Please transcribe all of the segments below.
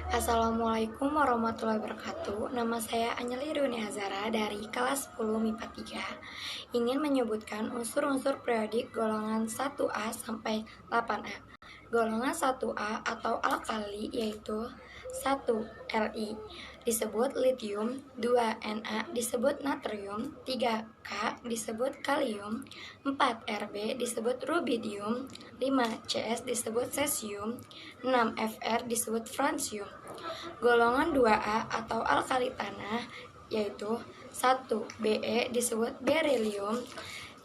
Assalamualaikum warahmatullahi wabarakatuh. Nama saya Anjali Runi Azara dari kelas 10 MIPA 3. Ingin menyebutkan unsur-unsur periodik golongan 1A sampai 8A. Golongan 1A atau alkali yaitu 1 Li disebut litium, 2 Na disebut natrium, 3 K disebut kalium, 4 Rb disebut rubidium, 5 Cs disebut cesium, 6 Fr disebut francium. Golongan 2A atau alkali tanah yaitu 1 Be disebut berilium,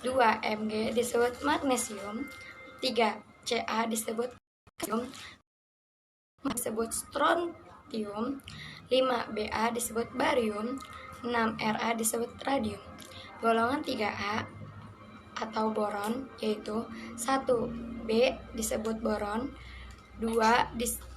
2 Mg disebut magnesium, 3 Ca disebut kalsium, 4 disebut strontium, 5 Ba disebut barium, 6 Ra disebut radium. Golongan 3A atau boron yaitu 1 B disebut boron, 2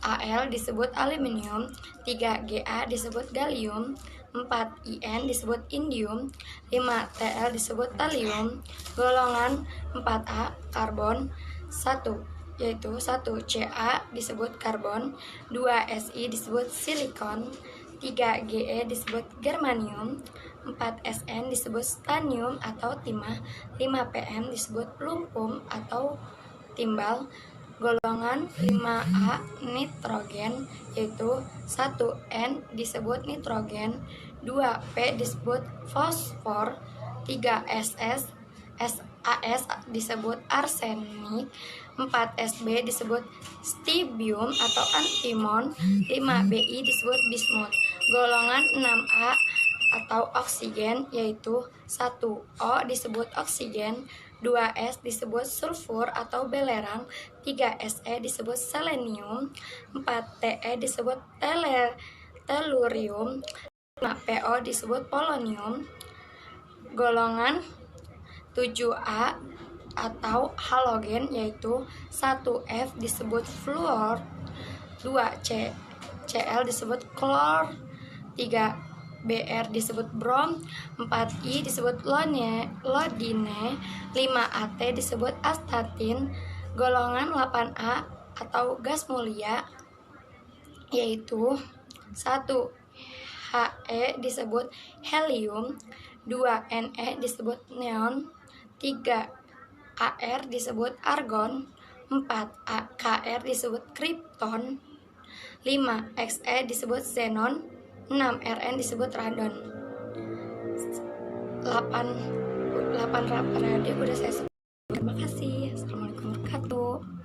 Al disebut aluminium, 3 Ga disebut gallium, 4 In disebut indium, 5 Tl disebut thallium. Golongan 4A karbon 1 yaitu 1 Ca disebut karbon, 2 Si disebut silikon, 3 Ge disebut germanium, 4 Sn disebut stanium atau timah, 5 Pm disebut lumpum atau timbal. Golongan 5A nitrogen yaitu 1 N disebut nitrogen, 2 P disebut fosfor, 3 SAS disebut arsenik, 4 Sb disebut stibium atau antimon, 5 Bi disebut bismut. Golongan 6A atau oksigen yaitu 1 O disebut oksigen, 2 S disebut sulfur atau belerang, 3 Se disebut selenium, 4 Te disebut tellurium, 5 Po disebut polonium. Golongan 7A atau halogen yaitu 1 F disebut fluor, 2 Cl disebut klor, 3 Br disebut brom, 4 I disebut lodine, 5 At disebut astatin. Golongan 8A atau gas mulia yaitu 1 He disebut helium, 2 Ne disebut neon, 3 Ar disebut argon, 4 Kr disebut krypton, 5 Xe disebut xenon, 6 Rn disebut radon. 8 periode udah saya sebut. Terima kasih. Assalamualaikum warahmatullahi wabarakatuh.